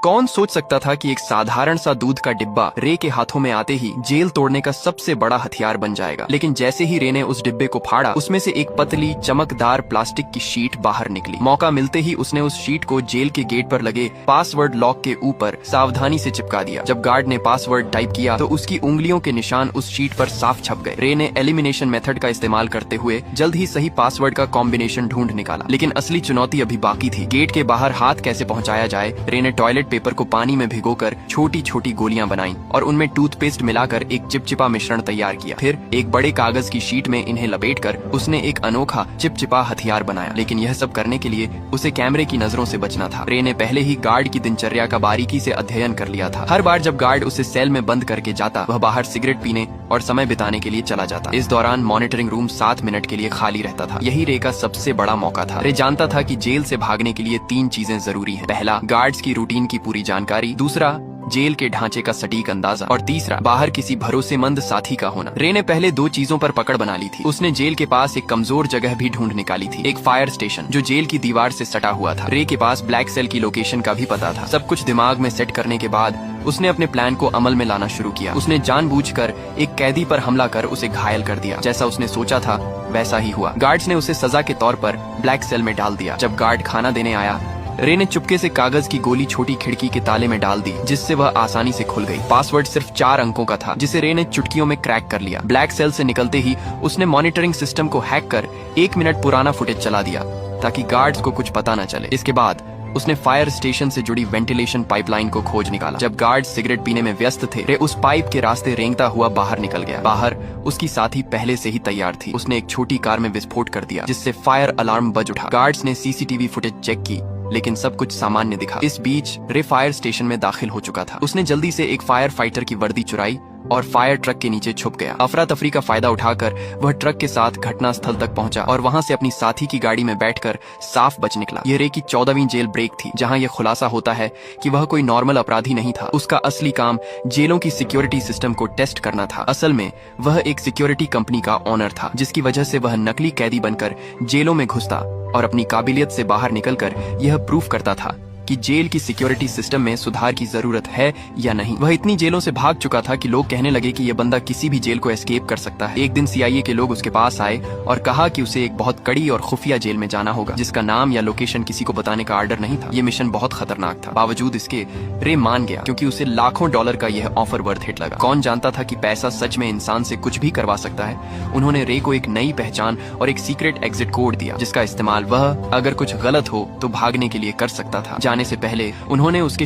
कौन सोच सकता था कि एक साधारण सा दूध का डिब्बा रे के हाथों में आते ही जेल तोड़ने का सबसे बड़ा हथियार बन जाएगा। लेकिन जैसे ही रे ने उस डिब्बे को फाड़ा, उसमें से एक पतली चमकदार प्लास्टिक की शीट बाहर निकली। मौका मिलते ही उसने उस शीट को जेल के गेट पर लगे पासवर्ड लॉक के ऊपर सावधानी से चिपका दिया। जब गार्ड ने पासवर्ड टाइप किया तो उसकी उंगलियों के निशान उस शीट पर साफ छप गए। रे ने एलिमिनेशन मेथड का इस्तेमाल करते हुए जल्द ही सही पासवर्ड का कॉम्बिनेशन ढूंढ निकाला। लेकिन असली चुनौती अभी बाकी थी। गेट के बाहर हाथ कैसे पहुंचाया जाए। रे ने टॉयलेट पेपर को पानी में भिगोकर छोटी छोटी गोलियां बनाई और उनमें टूथपेस्ट मिलाकर एक चिपचिपा मिश्रण तैयार किया। फिर एक बड़े कागज की शीट में इन्हें लपेटकर उसने एक अनोखा चिपचिपा हथियार बनाया। लेकिन यह सब करने के लिए उसे कैमरे की नजरों से बचना था। रे ने पहले ही गार्ड की दिनचर्या का बारीकी से अध्ययन कर लिया था। हर बार जब गार्ड उसे सेल में बंद करके जाता, वह बाहर सिगरेट पीने और समय बिताने के लिए चला जाता। इस दौरान मॉनिटरिंग रूम 7 मिनट के लिए खाली रहता था। यही रे का सबसे बड़ा मौका था। रे जानता था कि जेल से भागने के लिए 3 चीजें जरूरी हैं। पहला, गार्ड्स की रूटीन की पूरी जानकारी। दूसरा, जेल के ढांचे का सटीक अंदाजा। और तीसरा, बाहर किसी भरोसेमंद साथी का होना। रे ने पहले 2 चीजों पर पकड़ बना ली थी। उसने जेल के पास एक कमजोर जगह भी ढूंढ निकाली थी, एक फायर स्टेशन जो जेल की दीवार से सटा हुआ था। रे के पास ब्लैक सेल की लोकेशन का भी पता था। सब कुछ दिमाग में सेट करने के बाद उसने अपने प्लान को अमल में लाना शुरू किया। उसने जानबूझकर एक कैदी पर हमला कर उसे घायल कर दिया। जैसा उसने सोचा था वैसा ही हुआ। गार्ड्स ने उसे सजा के तौर पर ब्लैक सेल में डाल दिया। जब गार्ड खाना देने आया, रे ने चुपके से कागज की गोली छोटी खिड़की के ताले में डाल दी, जिससे वह आसानी से खुल गई। पासवर्ड सिर्फ 4 अंकों का था, जिसे रे ने चुटकियों में क्रैक कर लिया। ब्लैक सेल से निकलते ही उसने मॉनिटरिंग सिस्टम को हैक कर 1 मिनट पुराना फुटेज चला दिया ताकि गार्ड्स को कुछ पता न चले। इसके बाद उसने फायर स्टेशन से जुड़ी वेंटिलेशन पाइपलाइन को खोज निकाला। जब गार्ड सिगरेट पीने में व्यस्त थे, रे उस पाइप के रास्ते रेंगता हुआ बाहर निकल गया। बाहर उसकी साथी पहले से ही तैयार थी। उसने एक छोटी कार में विस्फोट कर दिया, जिससे फायर अलार्म बज उठा। गार्ड्स ने सीसीटीवी फुटेज चेक की, लेकिन सब कुछ सामान्य दिखा। इस बीच रे फायर स्टेशन में दाखिल हो चुका था। उसने जल्दी से एक फायर फाइटर की वर्दी चुराई और फायर ट्रक के नीचे छुप गया। अफरा तफरी का फायदा उठाकर वह ट्रक के साथ घटना स्थल तक पहुंचा और वहां से अपनी साथी की गाड़ी में बैठकर साफ बच निकला। यह रे की 14वीं जेल ब्रेक थी, जहां यह खुलासा होता है कि वह कोई नॉर्मल अपराधी नहीं था। उसका असली काम जेलों की सिक्योरिटी सिस्टम को टेस्ट करना था। असल में वह एक सिक्योरिटी कंपनी का ओनर था, जिसकी वजह से वह नकली कैदी बनकर जेलों में घुसता और अपनी काबिलियत से बाहर निकलकर यह प्रूफ करता था कि जेल की सिक्योरिटी सिस्टम में सुधार की जरूरत है या नहीं। वह इतनी जेलों से भाग चुका था कि लोग कहने लगे कि यह बंदा किसी भी जेल को एस्केप कर सकता है। एक दिन सीआईए के लोग उसके पास आए और कहा कि उसे एक बहुत कड़ी और खुफिया जेल में जाना होगा, जिसका नाम या लोकेशन किसी को बताने का आर्डर नहीं था। ये मिशन बहुत खतरनाक था। बावजूद इसके रे मान गया, क्योंकि उसे लाखों डॉलर का यह ऑफर वर्थ इट लगा। कौन जानता था कि पैसा सच में इंसान से कुछ भी करवा सकता है। उन्होंने रे को एक नई पहचान और एक सीक्रेट एग्जिट कोड दिया, जिसका इस्तेमाल वह अगर कुछ गलत हो तो भागने के लिए कर सकता था। जाने से पहले उन्होंने उसके